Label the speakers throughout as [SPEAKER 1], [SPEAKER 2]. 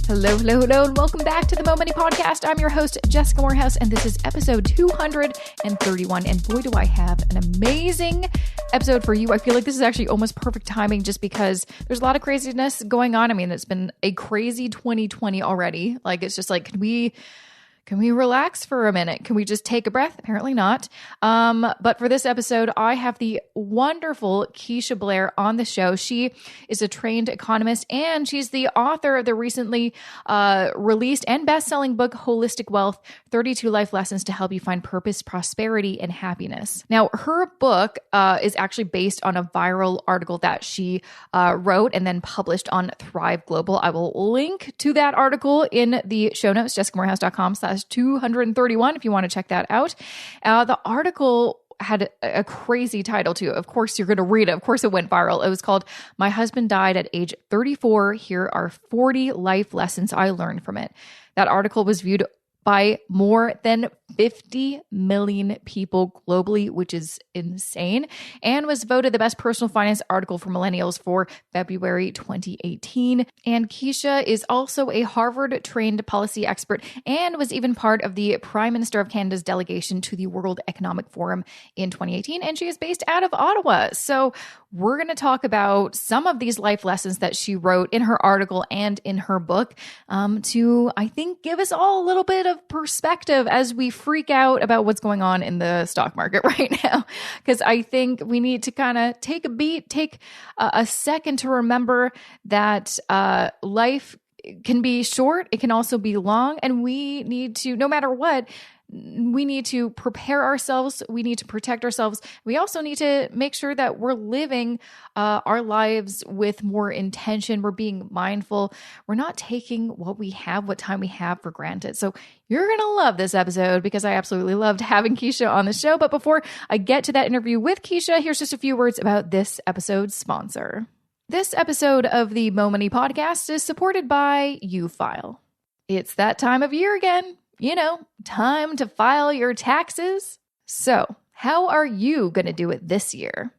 [SPEAKER 1] Hello, hello, hello, and welcome back to the Mo Money Podcast. I'm your host, Jessica Morehouse, and this is episode 231. And boy, do I have an amazing episode for you. I feel like this is actually almost perfect timing just because there's a lot of craziness going on. I mean, it's been a crazy 2020 already. Like, it's just like, can we relax for a minute? Can we just take a breath? Apparently not. But for this episode, I have the wonderful Keisha Blair on the show. She is a trained economist, and she's the author of the recently released and best-selling book, Holistic Wealth, 32 Life Lessons to Help You Find Purpose, Prosperity, and Happiness. Now, her book is actually based on a viral article that she wrote and then published on Thrive Global. I will link to that article in the show notes, jessicamorehouse.com/231 if you want to check that out. The article had a crazy title too. Of course, you're going to read it. Of course, it went viral. It was called "My Husband Died at Age 34. Here are 40 Life Lessons I Learned from It." That article was viewed by more than 50 million people globally, which is insane, and was voted the best personal finance article for millennials for February 2018. And Keisha is also a Harvard-trained policy expert and was even part of the Prime Minister of Canada's delegation to the World Economic Forum in 2018, and she is based out of Ottawa. So we're going to talk about some of these life lessons that she wrote in her article and in her book to, I think, give us all a little bit of perspective as we freak out about what's going on in the stock market right now. Because I think we need to kind of take a beat, take a second to remember that life can be short. It can also be long. And we need to, no matter what, we need to prepare ourselves. We need to protect ourselves. We also need to make sure that we're living our lives with more intention. We're being mindful. We're not taking what we have, what time we have for granted. So you're going to love this episode because I absolutely loved having Keisha on the show. But before I get to that interview with Keisha, here's just a few words about this episode's sponsor. This episode of the Mo Money Podcast is supported by UFile. It's that time of year again. You know, time to file your taxes. So, how are you going to do it this year?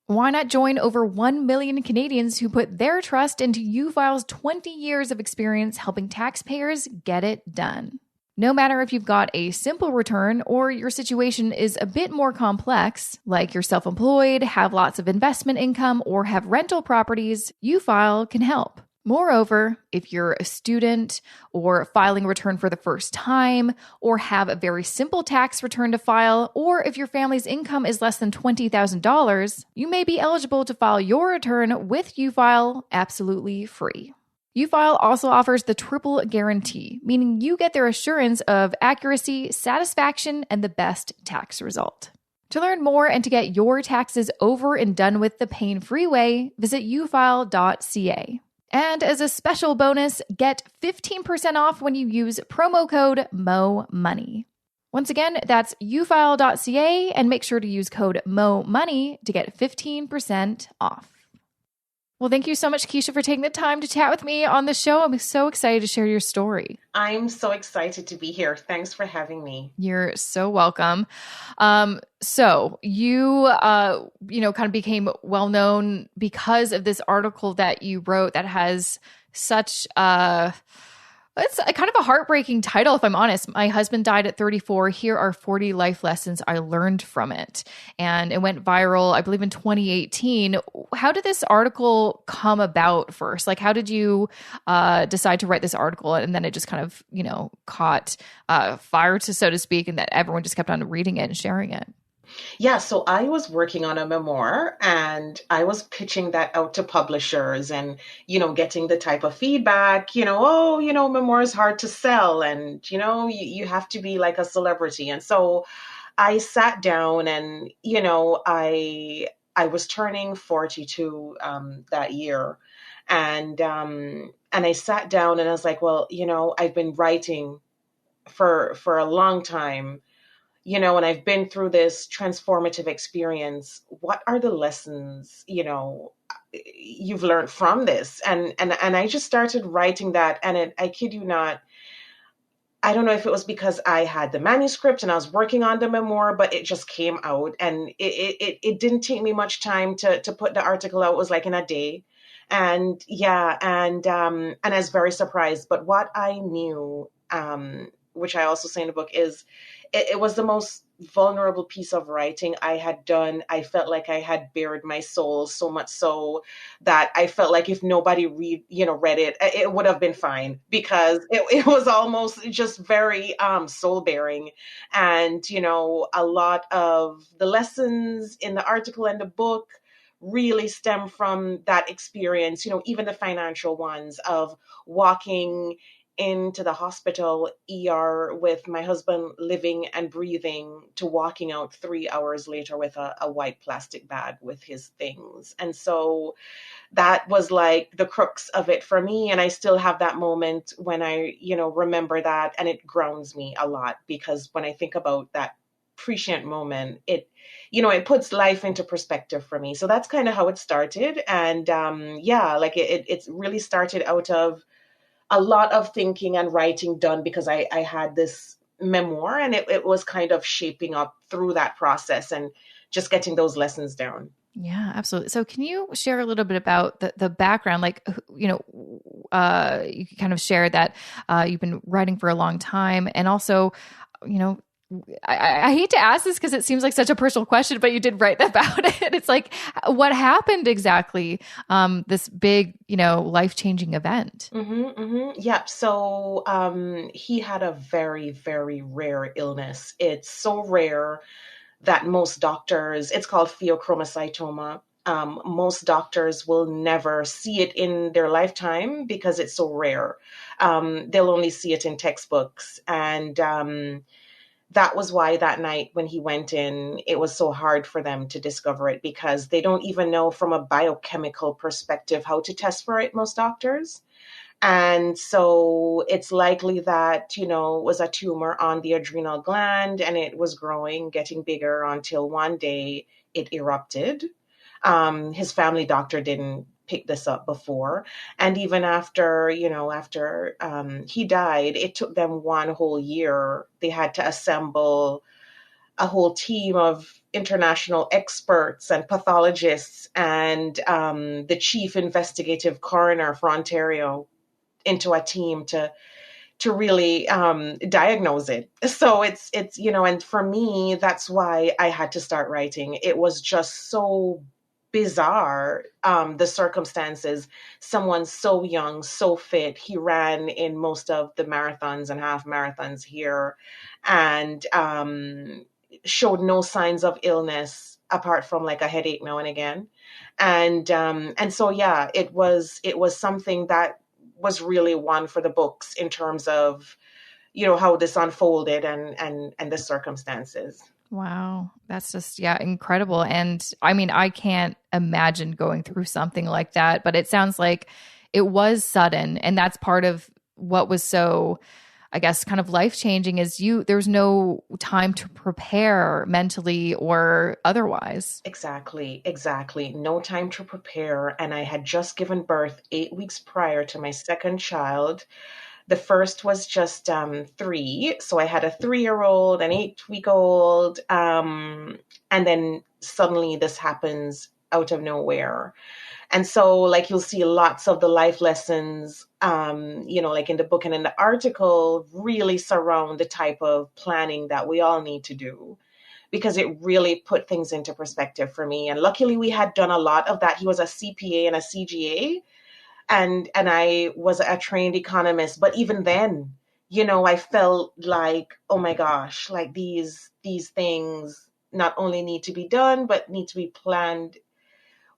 [SPEAKER 1] Why not join over 1 million Canadians who put their trust into UFile's 20 years of experience helping taxpayers get it done? No matter if you've got a simple return or your situation is a bit more complex, like you're self-employed, have lots of investment income, or have rental properties, UFile can help. Moreover, if you're a student or filing a return for the first time, or have a very simple tax return to file, or if your family's income is less than $20,000, you may be eligible to file your return with UFile absolutely free. UFile also offers the triple guarantee, meaning you get their assurance of accuracy, satisfaction, and the best tax result. To learn more and to get your taxes over and done with the pain-free way, visit ufile.ca. And as a special bonus, get 15% off when you use promo code MOMONEY. Once again, that's ufile.ca, and make sure to use code MOMONEY to get 15% off. Well, thank you so much, Keisha, for taking the time to chat with me on the show. I'm so excited to share your story.
[SPEAKER 2] I'm so excited to be here. Thanks for having me.
[SPEAKER 1] You're so welcome. So you, kind of became well known because of this article that you wrote that has such it's a kind of a heartbreaking title, if I'm honest. My husband died at 34. Here are 40 life lessons I learned from it. And it went viral, I believe, in 2018. How did this article come about first? Like, how did you decide to write this article? And then it just kind of, caught fire, so to speak, and that everyone just kept on reading it and sharing it.
[SPEAKER 2] Yeah, so I was working on a memoir and I was pitching that out to publishers and, getting the type of feedback, memoir is hard to sell and, you have to be like a celebrity. And so I sat down and, I was turning 42 that year. And I sat down and I was like, well, I've been writing for a long time. And I've been through this transformative experience. What are the lessons, you've learned from this? And I just started writing that. And I kid you not, I don't know if it was because I had the manuscript and I was working on the memoir, but it just came out. And it didn't take me much time to put the article out. It was like in a day. And yeah, and I was very surprised. But what I knew, which I also say in the book, is it was the most vulnerable piece of writing I had done. I felt like I had bared my soul, so much so that I felt like if nobody read it, it would have been fine, because it was almost just very soul bearing. And a lot of the lessons in the article and the book really stem from that experience, even the financial ones of walking into the hospital ER with my husband living and breathing, to walking out 3 hours later with a white plastic bag with his things. And so that was like the crux of it for me. And I still have that moment when I, remember that, and it grounds me a lot, because when I think about that prescient moment, it puts life into perspective for me. So that's kind of how it started. And yeah, like it really started out of a lot of thinking and writing done, because I had this memoir, and it was kind of shaping up through that process and just getting those lessons down.
[SPEAKER 1] Yeah, absolutely. So can you share a little bit about the background? Like, you kind of shared that you've been writing for a long time. And also, you know, I hate to ask this because it seems like such a personal question, but you did write about it. It's like, what happened exactly? This big, life-changing event.
[SPEAKER 2] Yeah. So he had a very, very rare illness. It's so rare that most doctors, it's called Pheochromocytoma. Most doctors will never see it in their lifetime because it's so rare. They'll only see it in textbooks. And that was why that night when he went in, it was so hard for them to discover it, because they don't even know from a biochemical perspective how to test for it, most doctors. And so it's likely that, it was a tumor on the adrenal gland, and it was growing, getting bigger, until one day it erupted. His family doctor didn't pick this up before. And even after he died, it took them one whole year. They had to assemble a whole team of international experts and pathologists, and the chief investigative coroner for Ontario into a team to really diagnose it. So it's and for me, that's why I had to start writing. It was just so bizarre, the circumstances. Someone so young, so fit. He ran in most of the marathons and half marathons here, and showed no signs of illness apart from like a headache now and again. And so yeah, it was something that was really one for the books in terms of how this unfolded, and the circumstances.
[SPEAKER 1] Wow. That's just, yeah, incredible. And I mean, I can't imagine going through something like that, but it sounds like it was sudden. And that's part of what was so, I guess, kind of life changing is there's no time to prepare mentally or otherwise.
[SPEAKER 2] Exactly, no time to prepare. And I had just given birth 8 weeks prior to my second child. The first was just 3. So I had a 3-year-old, an 8-week-old. And then suddenly this happens out of nowhere. And so, like, you'll see lots of the life lessons, like in the book and in the article, really surround the type of planning that we all need to do, because it really put things into perspective for me. And luckily, we had done a lot of that. He was a CPA and a CGA, and I was a trained economist. But even then, I felt like, oh my gosh, like these things not only need to be done, but need to be planned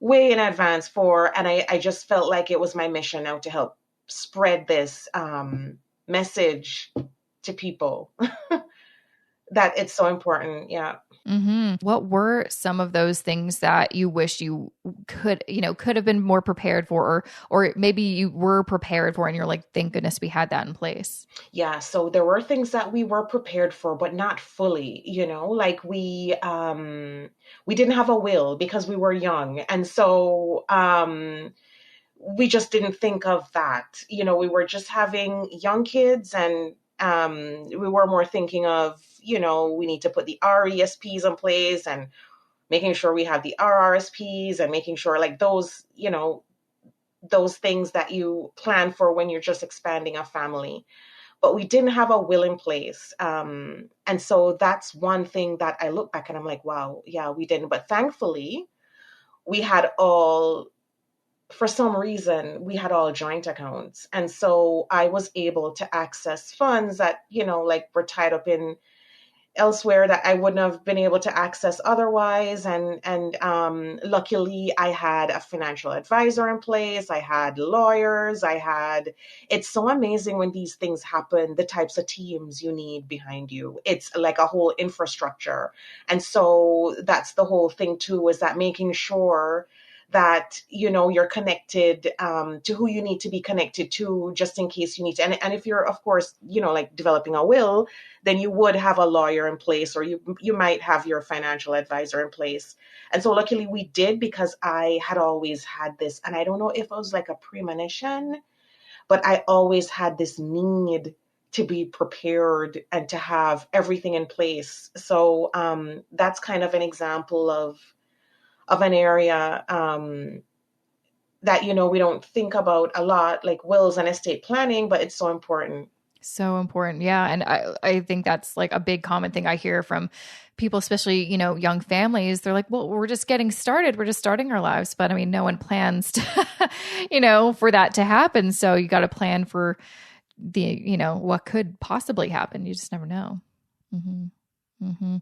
[SPEAKER 2] way in advance for. And I just felt like it was my mission now to help spread this message to people that it's so important. Yeah.
[SPEAKER 1] What were some of those things that you wish you could have been more prepared for, or maybe you were prepared for and you're like, thank goodness we had that in place?
[SPEAKER 2] Yeah, so there were things that we were prepared for, but not fully, like we didn't have a will because we were young. And so we just didn't think of that. We were just having young kids, and we were more thinking of, we need to put the RESPs in place, and making sure we have the RRSPs, and making sure like those, those things that you plan for when you're just expanding a family. But we didn't have a will in place. And so that's one thing that I look back and I'm like, wow, yeah, we didn't. But thankfully, we had all, for some reason, we had all joint accounts. And so I was able to access funds that, like were tied up in elsewhere that I wouldn't have been able to access otherwise. And luckily, I had a financial advisor in place. I had lawyers. I had. It's so amazing when these things happen. The types of teams you need behind you. It's like a whole infrastructure, and so that's the whole thing too. Is that making sure that you're connected to who you need to be connected to, just in case you need to. And if you're, of course, like developing a will, then you would have a lawyer in place, or you might have your financial advisor in place. And so luckily we did, because I had always had this, and I don't know if it was like a premonition, but I always had this need to be prepared and to have everything in place. So that's kind of an example of an area that we don't think about a lot, like wills and estate planning, but it's so important.
[SPEAKER 1] So important. Yeah. And I think that's like a big common thing I hear from people, especially, young families. They're like, well, we're just getting started. We're just starting our lives. But I mean, no one plans to, for that to happen. So you got to plan for what could possibly happen. You just never know. Mm-hmm. Mm-hmm.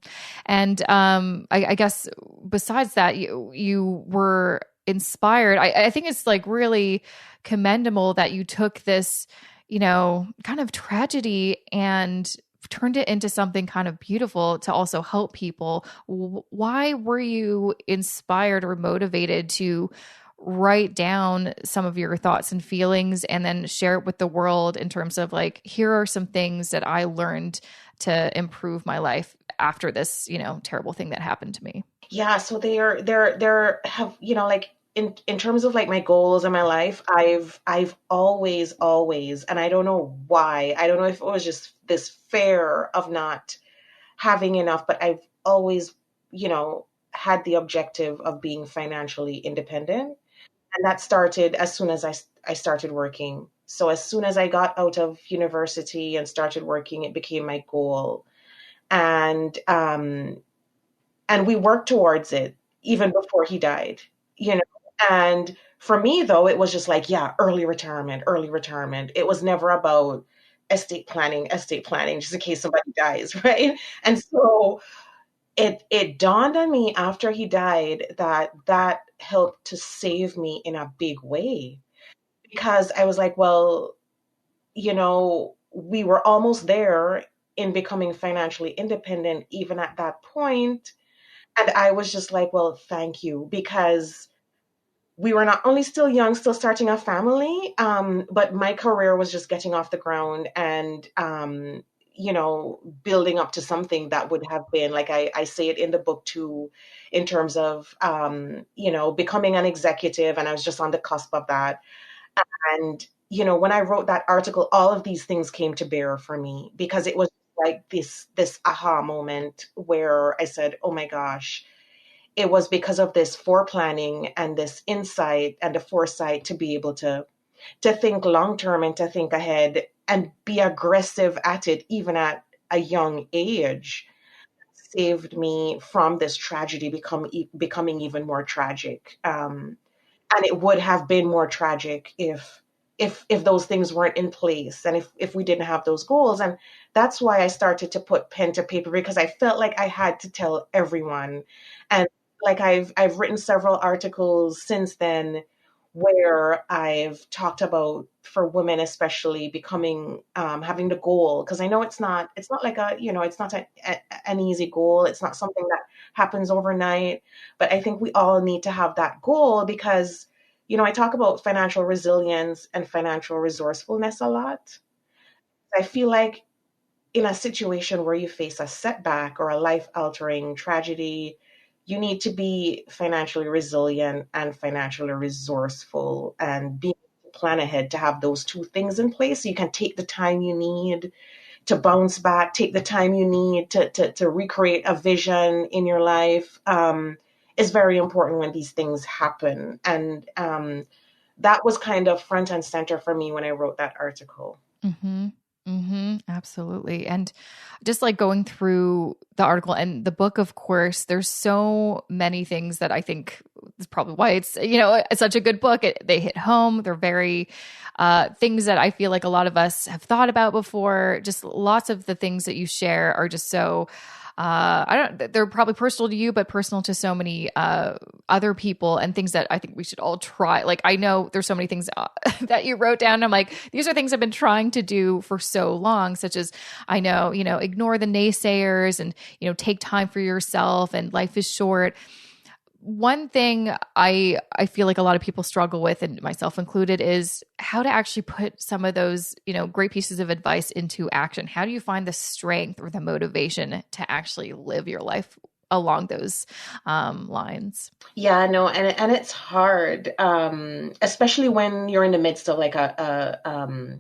[SPEAKER 1] And I guess besides that, you were inspired. I think it's like really commendable that you took this, kind of tragedy and turned it into something kind of beautiful to also help people. Why were you inspired or motivated to write down some of your thoughts and feelings and then share it with the world in terms of like, here are some things that I learned to improve my life after this, terrible thing that happened to me?
[SPEAKER 2] Yeah, so there have, like in terms of like my goals in my life, I've always, and I don't know why. I don't know if it was just this fear of not having enough, but I've always, had the objective of being financially independent. And that started as soon as I started working. So as soon as I got out of university and started working, it became my goal. And we worked towards it even before he died, you know. And for me, though, it was just like, yeah, early retirement, early retirement. It was never about estate planning, just in case somebody dies, right? And so it dawned on me after he died that that helped to save me in a big way, because I was like, well, we were almost there in becoming financially independent even at that point. And I was just like, well, thank you, because we were not only still young, still starting a family, but my career was just getting off the ground, and, building up to something that would have been, like I say it in the book too, in terms of, becoming an executive. And I was just on the cusp of that. And, when I wrote that article, all of these things came to bear for me, because it was like this aha moment where I said, oh my gosh, it was because of this foreplanning and this insight and the foresight to be able to think long term and to think ahead and be aggressive at it, even at a young age, saved me from this tragedy becoming even more tragic. And it would have been more tragic if those things weren't in place, and if we didn't have those goals. And that's why I started to put pen to paper, because I felt like I had to tell everyone. And like I've written several articles since then where I've talked about, for women especially, becoming, having the goal, because I know it's not like it's not an easy goal. It's not something that happens overnight, but I think we all need to have that goal, because I talk about financial resilience and financial resourcefulness a lot. I feel like in a situation where you face a setback or a life altering tragedy, you need to be financially resilient and financially resourceful, and be able to plan ahead, to have those two things in place so you can take the time you need to bounce back, take the time you need to recreate a vision in your life, is very important when these things happen. And that was kind of front and center for me when I wrote that article.
[SPEAKER 1] Mm-hmm. Mm-hmm. Absolutely. And just like going through the article and the book, of course, there's so many things that I think is probably why it's such a good book. They hit home. They're very things that I feel like a lot of us have thought about before. Just lots of the things that you share are just so I don't, they're probably personal to you, but personal to so many other people, and things that I think we should all try. Like, I know there's so many things that you wrote down. I'm like, these are things I've been trying to do for so long, such as, I know, ignore the naysayers, and, take time for yourself, and life is short. One thing I feel like a lot of people struggle with, and myself included, is how to actually put some of those, great pieces of advice into action. How do you find the strength or the motivation to actually live your life along those lines?
[SPEAKER 2] Yeah, no, and it's hard, especially when you're in the midst of like a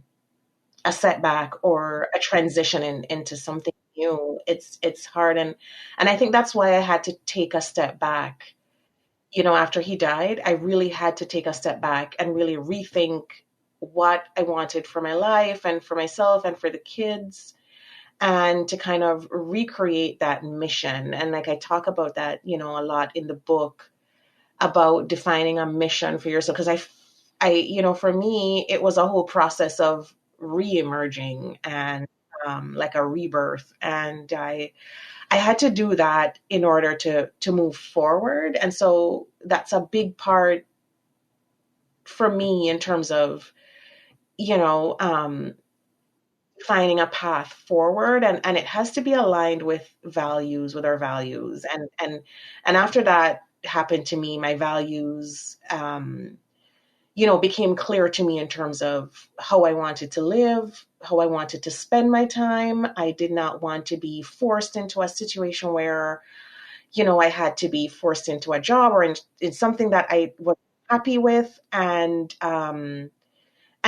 [SPEAKER 2] setback or a transition into something new. It's hard, and I think that's why I had to take a step back. After he died, I really had to take a step back and really rethink what I wanted for my life and for myself and for the kids, and to kind of recreate that mission. And like I talk about that, a lot in the book, about defining a mission for yourself. Because for me, it was a whole process of re-emerging and like a rebirth. And I had to do that in order to move forward. And so that's a big part for me in terms of, you know, um, finding a path forward, and it has to be aligned with our values. And after that happened to me, my values, became clear to me in terms of how I wanted to live, how I wanted to spend my time. I did not want to be forced into a situation where, I had to be forced into a job or in something that I was happy with. And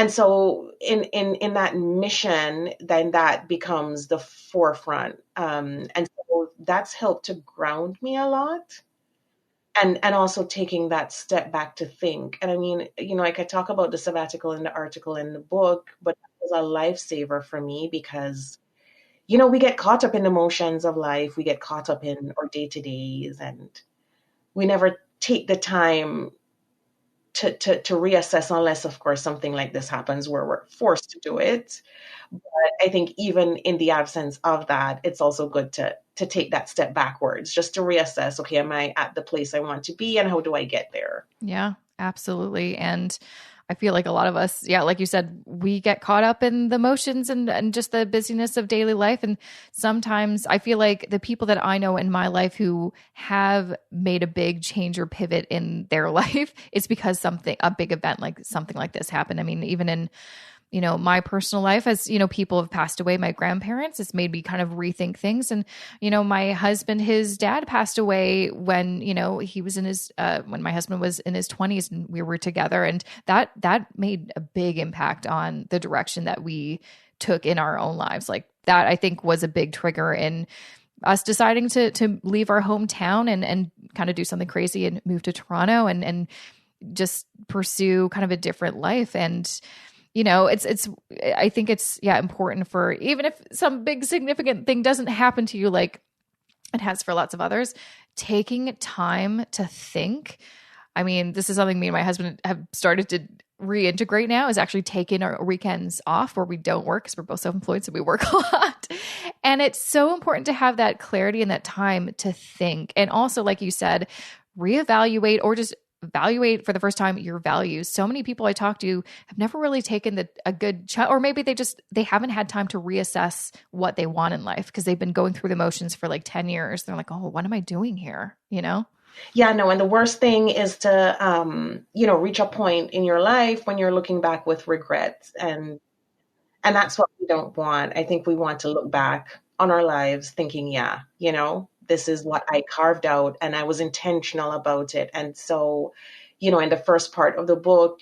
[SPEAKER 2] so in that mission, then that becomes the forefront. And so that's helped to ground me a lot. And also taking that step back to think. And I mean, like I talk about the sabbatical in the article in the book, but it was a lifesaver for me because, we get caught up in the motions of life. We get caught up in our day to days, and we never take the time to reassess, unless, of course, something like this happens where we're forced to do it. But I think even in the absence of that, it's also good to take that step backwards, just to reassess, okay, am I at the place I want to be, and how do I get there?
[SPEAKER 1] Yeah, absolutely. And I feel like a lot of us, yeah, like you said, we get caught up in the motions and just the busyness of daily life. And sometimes I feel like the people that I know in my life who have made a big change or pivot in their life, it's because a big event like something like this happened. I mean, even in my personal life, as people have passed away, my grandparents, it's made me kind of rethink things. And my husband, his dad passed away when he was in his when my husband was in his 20s, and we were together, and that made a big impact on the direction that we took in our own lives. Like, that, I think, was a big trigger in us deciding to leave our hometown and kind of do something crazy and move to Toronto and just pursue kind of a different life. And it's I think it's, yeah, important, for even if some big significant thing doesn't happen to you like it has for lots of others, taking time to think. I mean, this is something me and my husband have started to reintegrate now, is actually taking our weekends off where we don't work, because we're both self-employed, so we work a lot. And it's so important to have that clarity and that time to think. And also, like you said, reevaluate, or just evaluate for the first time your values. So many people I talk to have never really taken a good or maybe they haven't had time to reassess what they want in life, because they've been going through the motions for like 10 years. They're like, oh, what am I doing here?
[SPEAKER 2] Yeah, no, and the worst thing is to reach a point in your life when you're looking back with regrets, and that's what we don't want. I think we want to look back on our lives thinking, yeah, this is what I carved out, and I was intentional about it. And so, in the first part of the book,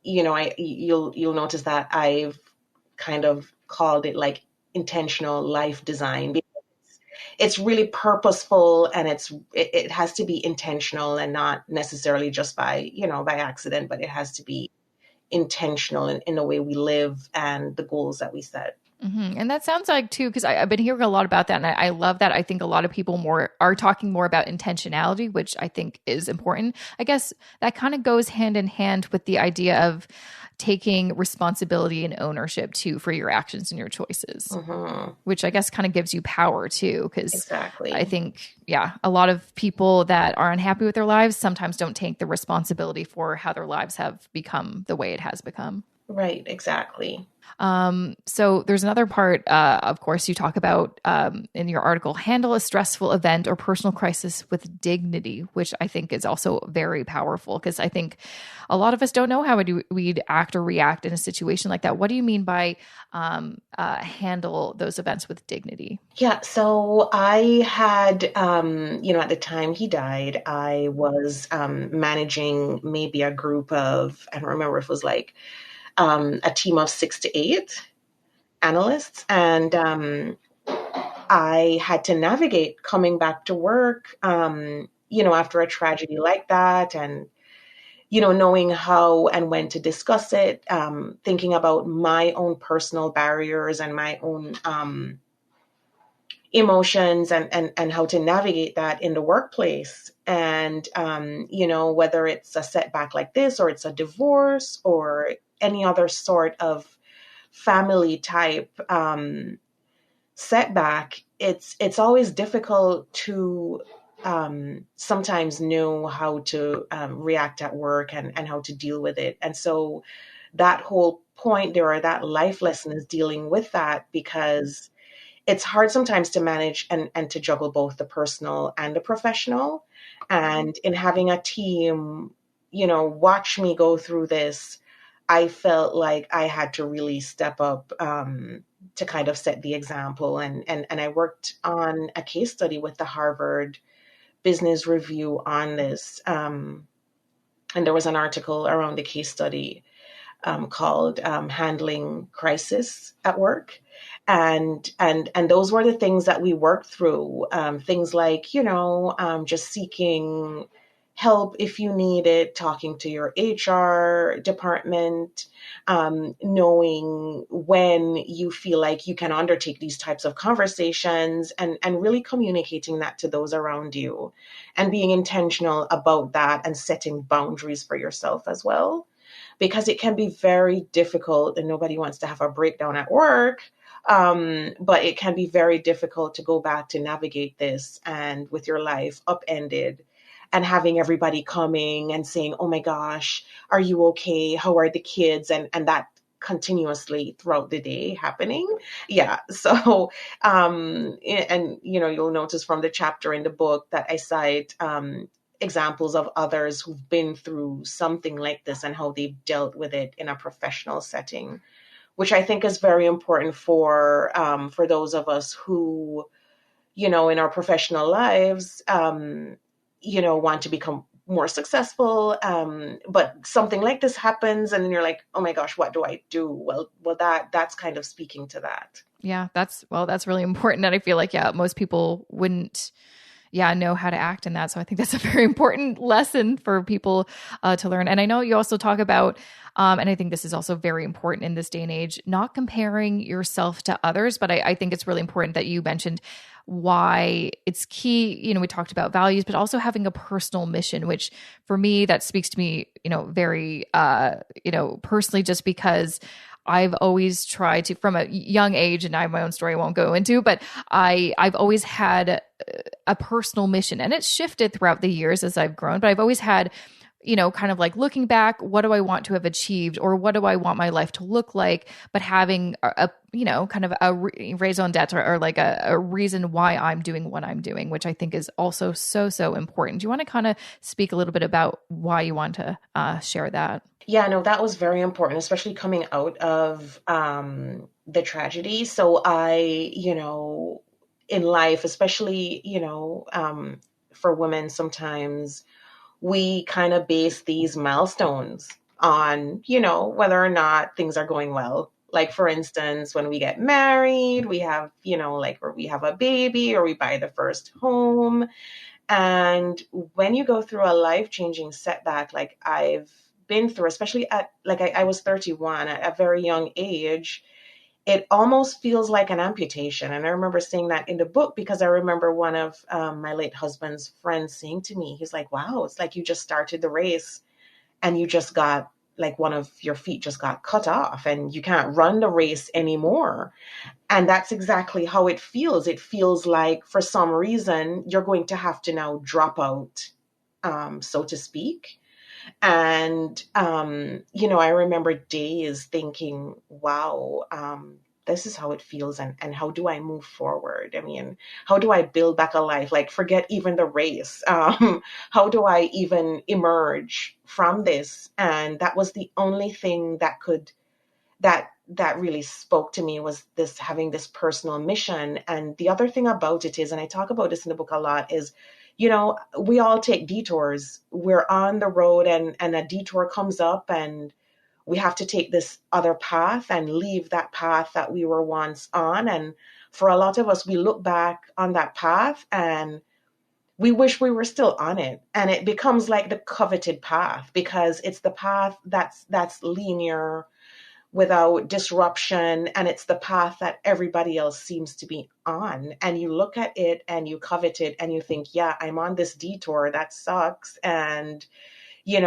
[SPEAKER 2] you'll notice that I've kind of called it like intentional life design, because it's really purposeful, and it has to be intentional and not necessarily just by, by accident, but it has to be intentional in the way we live and the goals that we set.
[SPEAKER 1] And that sounds like too, because I've been hearing a lot about that, and I love that. I think a lot of people more are talking more about intentionality, which I think is important. I guess that kind of goes hand in hand with the idea of taking responsibility and ownership too for your actions and your choices, which I guess kind of gives you power too. Because
[SPEAKER 2] Exactly.
[SPEAKER 1] I think, yeah, a lot of people that are unhappy with their lives sometimes don't take the responsibility for how their lives have become the way it has become.
[SPEAKER 2] Right, exactly.
[SPEAKER 1] So there's another part, of course, you talk about in your article, handle a stressful event or personal crisis with dignity, which I think is also very powerful, because I think a lot of us don't know how we'd act or react in a situation like that. What do you mean by handle those events with dignity?
[SPEAKER 2] Yeah, so I had, at the time he died, I was managing maybe a group of, I don't remember if it was like a team of 6 to 8 analysts. And I had to navigate coming back to work, after a tragedy like that, and, knowing how and when to discuss it, thinking about my own personal barriers and my own emotions, and how to navigate that in the workplace. And, whether it's a setback like this, or it's a divorce, or any other sort of family type setback, it's always difficult to sometimes know how to react at work, and how to deal with it. And so that whole point there, or that life lesson, is dealing with that, because it's hard sometimes to manage and to juggle both the personal and the professional. And in having a team, watch me go through this, I felt like I had to really step up, to kind of set the example. And I worked on a case study with the Harvard Business Review on this. And there was an article around the case study called Handling Crisis at Work. And those were the things that we worked through. Things like, just seeking help if you need it, talking to your HR department, knowing when you feel like you can undertake these types of conversations, and really communicating that to those around you, and being intentional about that, and setting boundaries for yourself as well, because it can be very difficult, and nobody wants to have a breakdown at work. But it can be very difficult to go back to navigate this, and with your life upended, and having everybody coming and saying, oh my gosh, are you okay? How are the kids? And that continuously throughout the day happening. Yeah. So, and, you'll notice from the chapter in the book that I cite, examples of others who've been through something like this, and how they've dealt with it in a professional setting, which I think is very important for those of us who, in our professional lives, want to become more successful. But something like this happens, and then you're like, oh my gosh, what do I do? Well, that's kind of speaking to that.
[SPEAKER 1] Yeah, that's really important. And I feel like, yeah, most people wouldn't, know how to act in that. So I think that's a very important lesson for people to learn. And I know you also talk about, and I think this is also very important in this day and age, not comparing yourself to others. But I think it's really important that you mentioned why it's key. We talked about values, but also having a personal mission, which for me, that speaks to me, very, personally, just because I've always tried to, from a young age, and I have my own story I won't go into, but I've always had a personal mission, and it's shifted throughout the years as I've grown, but I've always had, kind of like looking back, what do I want to have achieved, or what do I want my life to look like, but having a kind of a raison d'etre, or like a reason why I'm doing what I'm doing, which I think is also so important. Do you want to kind of speak a little bit about why you want to share that?
[SPEAKER 2] Yeah, no, that was very important, especially coming out of the tragedy. So in life, especially, for women, sometimes we kind of base these milestones on, whether or not things are going well Like, for instance, when we get married, we have, like, or we have a baby or we buy the first home. And when you go through a life-changing setback, like I've been through, especially at, like, I was 31 at a very young age, it almost feels like an amputation. And I remember saying that in the book because I remember one of my late husband's friends saying to me, he's like, wow, it's like you just started the race and you just got, like, one of your feet just got cut off and you can't run the race anymore. And that's exactly how it feels. It feels like for some reason you're going to have to now drop out, so to speak. And, I remember days thinking, wow, this is how it feels. And how do I move forward? I mean, how do I build back a life? Like, forget even the race. How do I even emerge from this? And that was the only thing that really spoke to me, was this, having this personal mission. And the other thing about it is, and I talk about this in the book a lot, is, we all take detours. We're on the road and a detour comes up and we have to take this other path and leave that path that we were once on. And for a lot of us, we look back on that path and we wish we were still on it. And it becomes like the coveted path because it's the path that's linear, without disruption, and it's the path that everybody else seems to be on. And you look at it and you covet it and you think, yeah, I'm on this detour that sucks. And you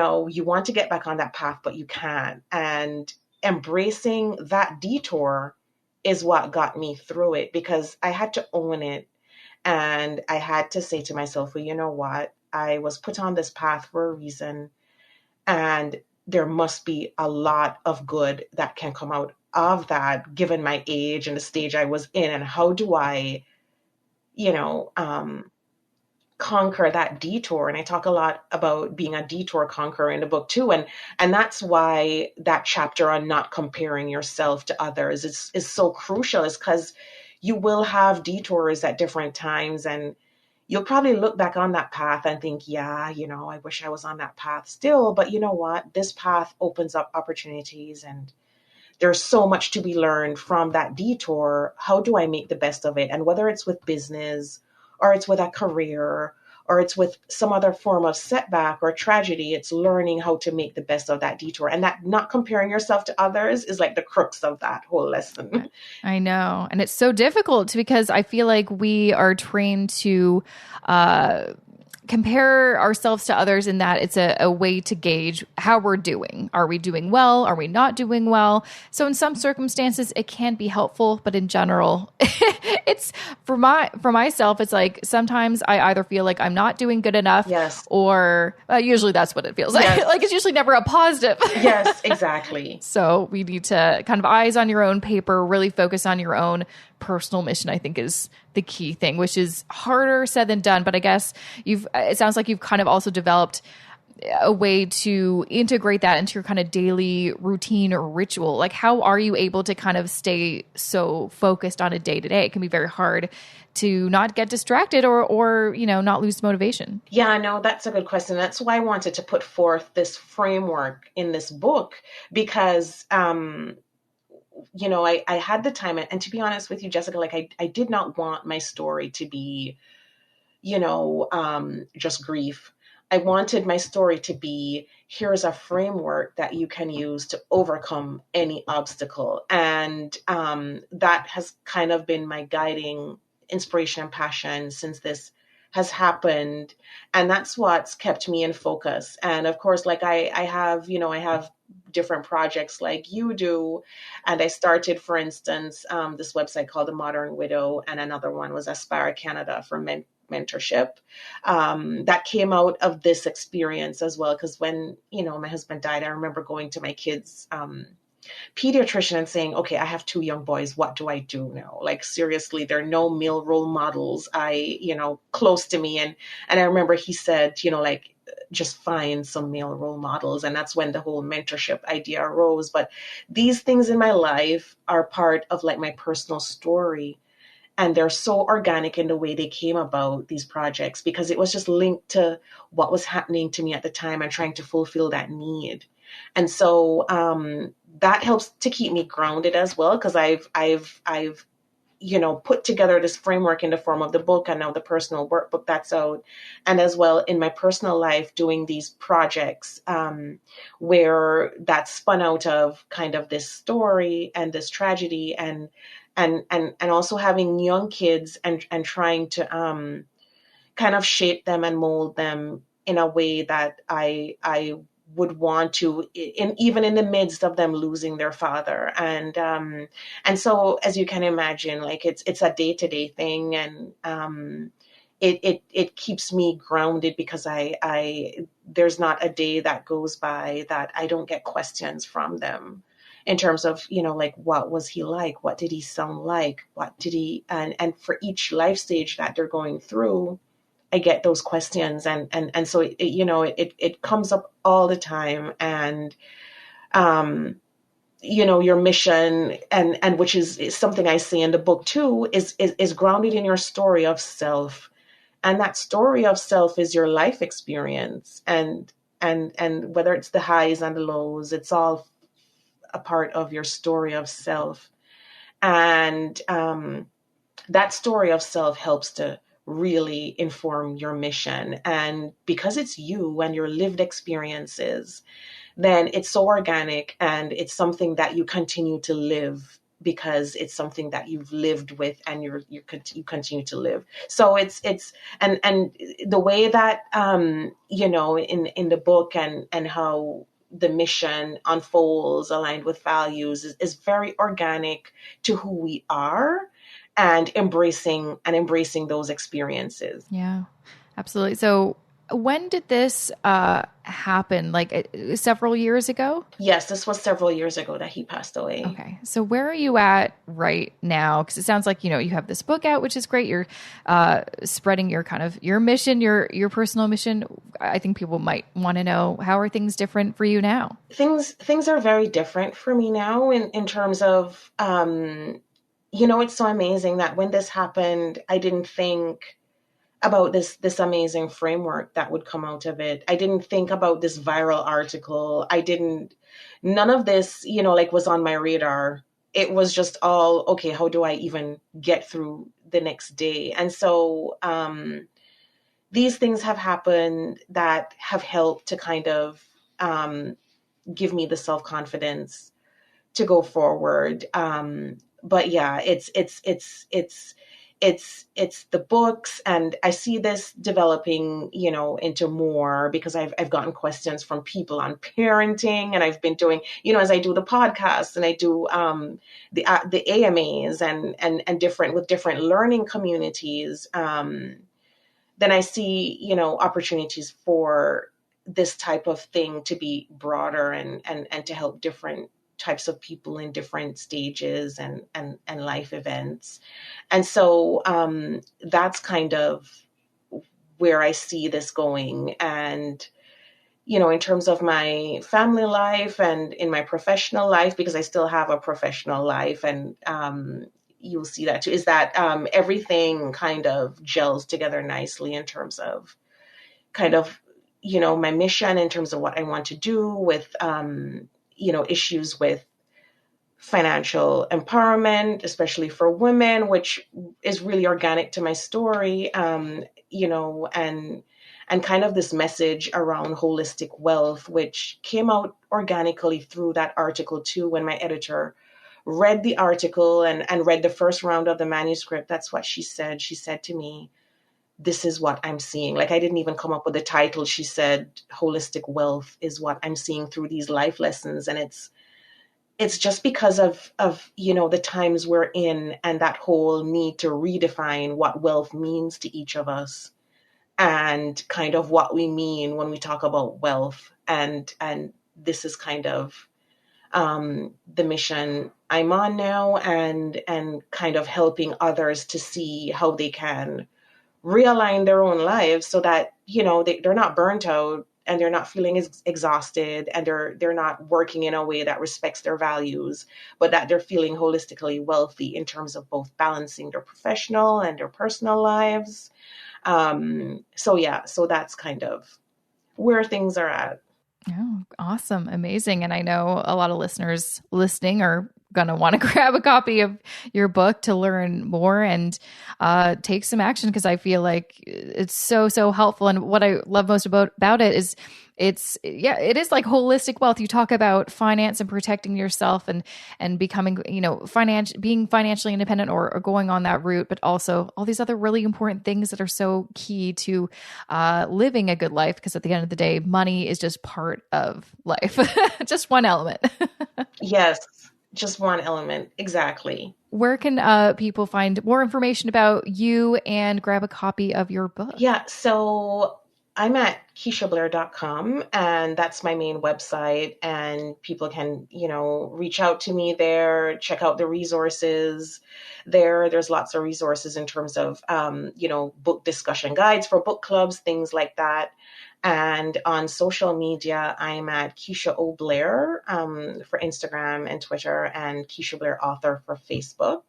[SPEAKER 2] want to get back on that path, but you can't. And embracing that detour is what got me through it, because I had to own it. And I had to say to myself, well, you know what, I was put on this path for a reason, and there must be a lot of good that can come out of that, given my age and the stage I was in. And how do I, you know, um, conquer that detour? And I talk a lot about being a detour conqueror in the book too. And that's why that chapter on not comparing yourself to others is so crucial, is because you will have detours at different times, and you'll probably look back on that path and think, yeah, I wish I was on that path still. But you know what? This path opens up opportunities, and there's so much to be learned from that detour. How do I make the best of it? And whether it's with business or it's with a career or it's with some other form of setback or tragedy, it's learning how to make the best of that detour. And that not comparing yourself to others is like the crux of that whole lesson.
[SPEAKER 1] I know. And it's so difficult because I feel like we are trained to compare ourselves to others, in that it's a way to gauge how we're doing. Are we doing well? Are we not doing well? So in some circumstances it can be helpful, but in general, it's for myself, it's like sometimes I either feel like I'm not doing good enough,
[SPEAKER 2] Yes.
[SPEAKER 1] or usually that's what it feels like.
[SPEAKER 2] Yes.
[SPEAKER 1] Like it's usually never a positive.
[SPEAKER 2] Yes, exactly.
[SPEAKER 1] So we need to kind of eyes on your own paper, really focus on your own personal mission, I think, is the key thing, which is harder said than done. But I guess it sounds like you've kind of also developed a way to integrate that into your kind of daily routine or ritual. Like, how are you able to kind of stay so focused on a day to day? It can be very hard to not get distracted or not lose motivation.
[SPEAKER 2] Yeah, no, that's a good question. That's why I wanted to put forth this framework in this book, because I had the time, and to be honest with you, Jessica, like I did not want my story to be, just grief. I wanted my story to be, here's a framework that you can use to overcome any obstacle. And that has kind of been my guiding inspiration and passion since this has happened. And that's what's kept me in focus. And of course, like I have different projects like you do. And I started, for instance, this website called The Modern Widow, and another one was Aspire Canada for mentorship. That came out of this experience as well. Because when, my husband died, I remember going to my kids' pediatrician and saying, okay, I have two young boys. What do I do now? Like, seriously, there are no male role models, close to me. And I remember he said, like, just find some male role models. And that's when the whole mentorship idea arose. But these things in my life are part of like my personal story. And they're so organic in the way they came about, these projects, because it was just linked to what was happening to me at the time and trying to fulfill that need. And so that helps to keep me grounded as well, because I've put together this framework in the form of the book and now the personal workbook that's out. And as well in my personal life, doing these projects where that spun out of kind of this story and this tragedy, and also having young kids and trying to kind of shape them and mold them in a way that I would want to, in even in the midst of them losing their father. And so, as you can imagine, like it's a day-to-day thing, and it keeps me grounded, because I there's not a day that goes by that I don't get questions from them in terms of, like, what was he like, what did he sound like, what did he, and for each life stage that they're going through, I get those questions, and so it comes up all the time. And your mission, and which is something I say in the book too, is grounded in your story of self. And that story of self is your life experience, and whether it's the highs and the lows, it's all a part of your story of self. And that story of self helps to really inform your mission. And because it's you and your lived experiences, then it's so organic, and it's something that you continue to live, because it's something that you've lived with, and you continue to live. So it's and the way that in the book, and how the mission unfolds aligned with values is very organic to who we are, and embracing those experiences.
[SPEAKER 1] Yeah, absolutely. So when did this happen? Like several years ago?
[SPEAKER 2] Yes, this was several years ago that he passed away.
[SPEAKER 1] Okay. So where are you at right now? Because it sounds like, you have this book out, which is great. You're spreading your kind of your mission, your personal mission. I think people might want to know, how are things different for you now?
[SPEAKER 2] Things are very different for me now, in terms of it's so amazing that when this happened, I didn't think about this amazing framework that would come out of it. I didn't think about this viral article. None of this, like, was on my radar. It was just all, okay, how do I even get through the next day? And so these things have happened that have helped to kind of give me the self-confidence to go forward. But yeah, it's the books, and I see this developing, into more, because I've gotten questions from people on parenting, and I've been doing, as I do the podcast, and I do the AMAs, and different with different learning communities. Then I see, opportunities for this type of thing to be broader, and to help different types of people in different stages and life events. And so that's kind of where I see this going. And, in terms of my family life and in my professional life, because I still have a professional life, and you'll see that too, is that everything kind of gels together nicely in terms of kind of, my mission, in terms of what I want to do with, issues with financial empowerment, especially for women, which is really organic to my story, and kind of this message around holistic wealth, which came out organically through that article too. When my editor read the article, and read the first round of the manuscript, that's what she said. She said to me, this is what I'm seeing. Like, I didn't even come up with the title. She said, holistic wealth is what I'm seeing through these life lessons. And it's just because of the times we're in, and that whole need to redefine what wealth means to each of us, and kind of what we mean when we talk about wealth. And this is kind of the mission I'm on now, and kind of helping others to see how they can realign their own lives, so that they're not burnt out, and they're not feeling exhausted, and they're not working in a way that respects their values, but that they're feeling holistically wealthy in terms of both balancing their professional and their personal lives. So yeah, so that's kind of where things are at.
[SPEAKER 1] Oh, awesome. Amazing. And I know a lot of listeners listening are going to want to grab a copy of your book to learn more and take some action, because I feel like it's so, so helpful. And what I love most about it is it is like holistic wealth. You talk about finance and protecting yourself and becoming, being financially independent or going on that route, but also all these other really important things that are so key to living a good life. Because at the end of the day, money is just part of life, just one element.
[SPEAKER 2] Yes, just one element. Exactly.
[SPEAKER 1] Where can people find more information about you and grab a copy of your book?
[SPEAKER 2] Yeah, so I'm at KeishaBlair.com, and that's my main website. And people can, reach out to me there, check out the resources there. There's lots of resources in terms of, book discussion guides for book clubs, things like that. And on social media, I'm at Keisha O. Blair for Instagram and Twitter, and Keisha Blair Author for Facebook.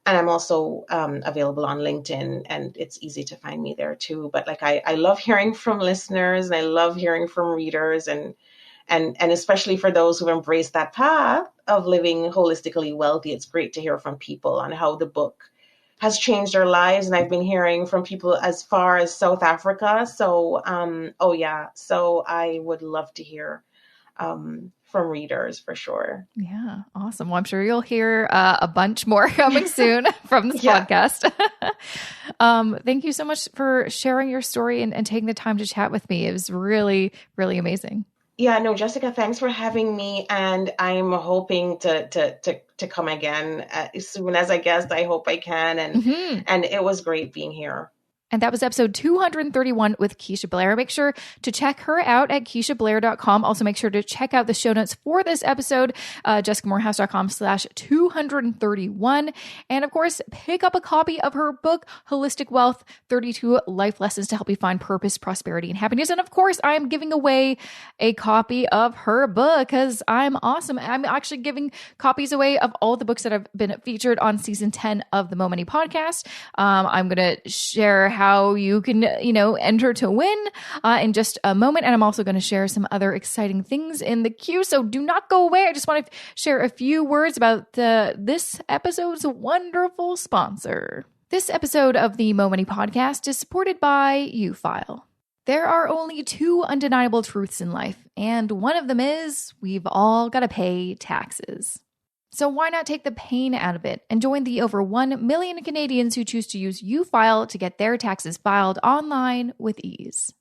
[SPEAKER 2] And I'm also available on LinkedIn, and it's easy to find me there too. But like I love hearing from listeners, and I love hearing from readers, and especially for those who've embraced that path of living holistically wealthy. It's great to hear from people on how the book has changed their lives. And I've been hearing from people as far as South Africa. So, so I would love to hear from readers for sure.
[SPEAKER 1] Yeah, awesome. Well, I'm sure you'll hear a bunch more coming soon from this podcast. Thank you so much for sharing your story and taking the time to chat with me. It was really, really amazing.
[SPEAKER 2] Yeah, no, Jessica, thanks for having me. And I'm hoping to come again as soon as I guessed. I hope I can. And it was great being here.
[SPEAKER 1] And that was episode 231 with Keisha Blair. Make sure to check her out at KeishaBlair.com. Also, make sure to check out the show notes for this episode, JessicaMorehouse.com/231. And of course, pick up a copy of her book, Holistic Wealth, 32 Life Lessons to Help You Find Purpose, Prosperity, and Happiness. And of course, I'm giving away a copy of her book because I'm awesome. I'm actually giving copies away of all the books that have been featured on season 10 of the Mo Money podcast. I'm going to share how you can, enter to win in just a moment. And I'm also going to share some other exciting things in the queue. So do not go away. I just want to share a few words about this episode's wonderful sponsor. This episode of the Mo Money podcast is supported by UFile. There are only two undeniable truths in life, and one of them is we've all got to pay taxes. So why not take the pain out of it and join the over 1 million Canadians who choose to use UFile to get their taxes filed online with ease?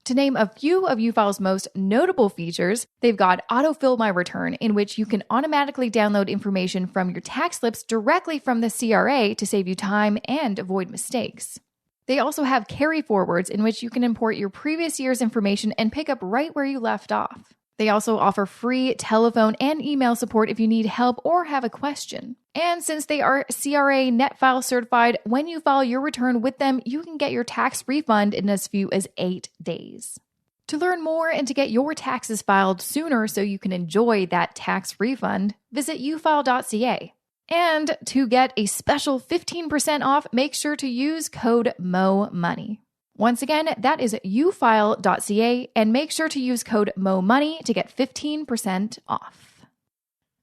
[SPEAKER 1] To name a few of UFile's most notable features, they've got Autofill My Return, in which you can automatically download information from your tax slips directly from the CRA to save you time and avoid mistakes. They also have Carry Forwards, in which you can import your previous year's information and pick up right where you left off. They also offer free telephone and email support if you need help or have a question. And since they are CRA NetFile certified, when you file your return with them, you can get your tax refund in as few as 8 days. To learn more and to get your taxes filed sooner so you can enjoy that tax refund, visit ufile.ca. And to get a special 15% off, make sure to use code MOMONEY. Once again, that is ufile.ca, and make sure to use code MOMONEY to get 15% off.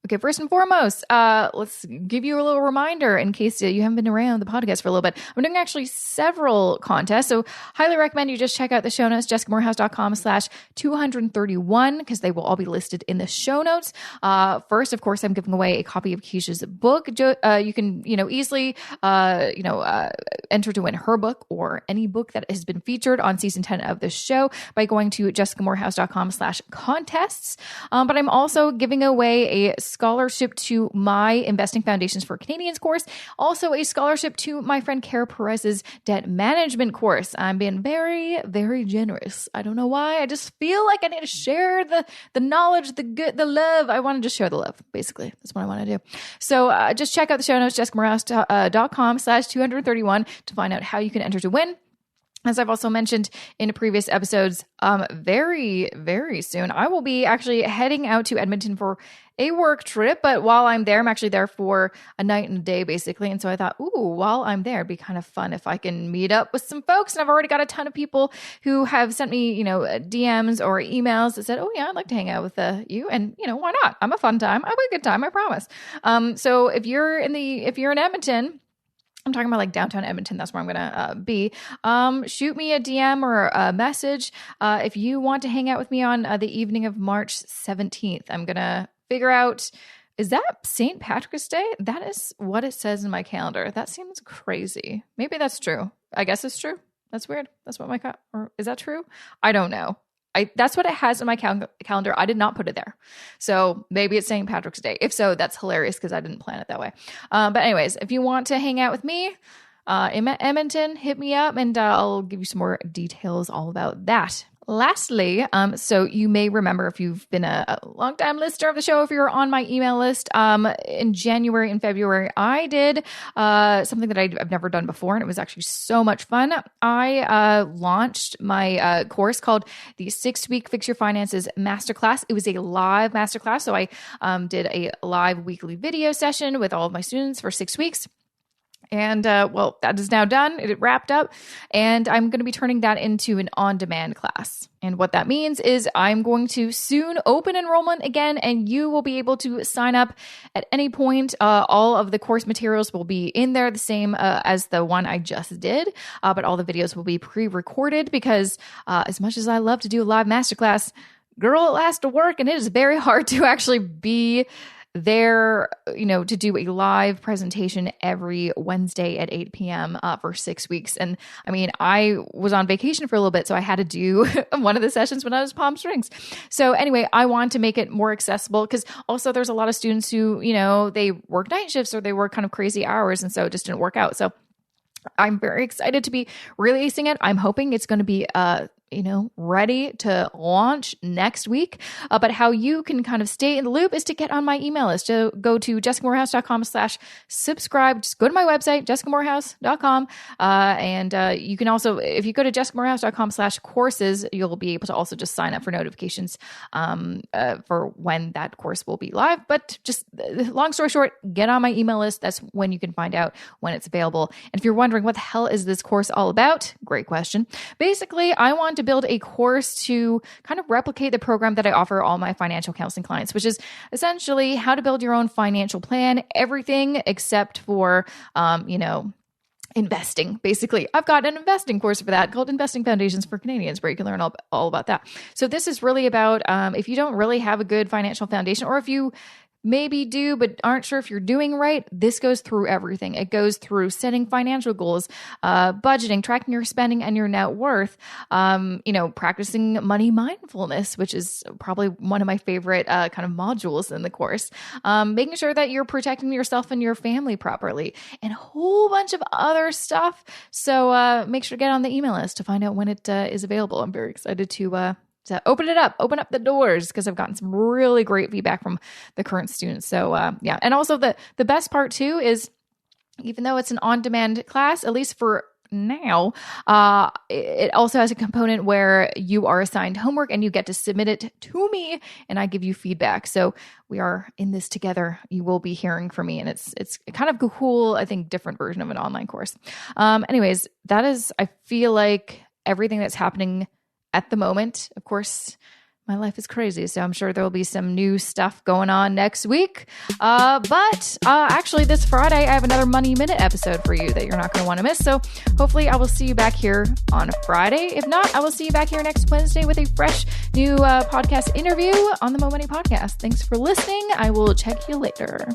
[SPEAKER 1] Okay, first and foremost, let's give you a little reminder in case you haven't been around the podcast for a little bit. I'm doing actually several contests, so highly recommend you just check out the show notes, JessicaMorehouse.com/231, because they will all be listed in the show notes. First, of course, I'm giving away a copy of Keisha's book. You can, easily, enter to win her book or any book that has been featured on season 10 of the show by going to JessicaMorehouse.com/contests. But I'm also giving away a scholarship to my Investing Foundations for Canadians course, also a scholarship to my friend Kara Perez's debt management course. I'm being very, very generous. I don't know why. I just feel like I need to share the knowledge, the good, the love. I want to just share the love, basically. That's what I want to do. So just check out the show notes, JessicaMorehouse.com/231 to find out how you can enter to win. as I've also mentioned in previous episodes, very, very soon, I will be actually heading out to Edmonton for a work trip. But while I'm there, I'm actually there for a night and a day, basically. And so I thought, while I'm there, it'd be kind of fun if I can meet up with some folks. And I've already got a ton of people who have sent me, DMs or emails that said, oh yeah, I'd like to hang out with you. And, why not? I'm a fun time. I'll be a good time, I promise. So if you're in Edmonton, I'm talking about like downtown Edmonton. That's where I'm going to be. Shoot me a DM or a message if you want to hang out with me on the evening of March 17th. I'm going to figure out, is that St. Patrick's Day? That is what it says in my calendar. That seems crazy. Maybe that's true. I guess it's true. That's weird. That's what or is that true? I don't know. That's what it has in my calendar. I did not put it there. So maybe it's St. Patrick's Day. If so, that's hilarious because I didn't plan it that way. But anyways, if you want to hang out with me in Edmonton, hit me up and I'll give you some more details all about that. Lastly, so you may remember if you've been a long-time listener of the show, if you're on my email list, in January and February, I did something that I've never done before, and it was actually so much fun. I launched my course called the 6-Week Fix Your Finances Masterclass. It was a live masterclass, so I did a live weekly video session with all of my students for 6 weeks. And, that is now done. It wrapped up and I'm going to be turning that into an on-demand class. And what that means is I'm going to soon open enrollment again, and you will be able to sign up at any point. All of the course materials will be in there, the same as the one I just did. But all the videos will be pre-recorded because as much as I love to do a live masterclass, girl, it has to work and it is very hard to actually be there, to do a live presentation every Wednesday at 8 p.m. For 6 weeks. And I mean, I was on vacation for a little bit, so I had to do one of the sessions when I was Palm Springs. So anyway, I want to make it more accessible because also there's a lot of students who, they work night shifts or they work kind of crazy hours. And so it just didn't work out. So I'm very excited to be releasing it. I'm hoping it's going to be ready to launch next week. But how you can kind of stay in the loop is to get on my email list. To go to jessicamorehouse.com/subscribe. Just go to my website, jessicamorehouse.com. And you can also, if you go to jessicamorehouse.com/courses, you'll be able to also just sign up for notifications for when that course will be live. But just long story short, get on my email list. That's when you can find out when it's available. And if you're wondering what the hell is this course all about, great question. Basically, I want to build a course to kind of replicate the program that I offer all my financial counseling clients, which is essentially how to build your own financial plan, everything except for, investing. Basically, I've got an investing course for that called Investing Foundations for Canadians, where you can learn all about that. So this is really about if you don't really have a good financial foundation, or if you maybe do, but aren't sure if you're doing right, this goes through everything. It goes through setting financial goals, budgeting, tracking your spending and your net worth, practicing money mindfulness, which is probably one of my favorite kind of modules in the course, making sure that you're protecting yourself and your family properly, and a whole bunch of other stuff. So make sure to get on the email list to find out when it is available. I'm very excited to open up the doors, because I've gotten some really great feedback from the current students. So yeah. And also the best part too is, even though it's an on-demand class, at least for now, it also has a component where you are assigned homework and you get to submit it to me and I give you feedback. So we are in this together. You will be hearing from me, and it's kind of a cool, I think, different version of an online course. Anyways, that is, I feel like, everything that's happening at the moment. Of course, my life is crazy, so I'm sure there will be some new stuff going on next week. But actually, this Friday, I have another Money Minute episode for you that you're not going to want to miss. So hopefully I will see you back here on Friday. If not, I will see you back here next Wednesday with a fresh new podcast interview on the Mo Money Podcast. Thanks for listening. I will check you later.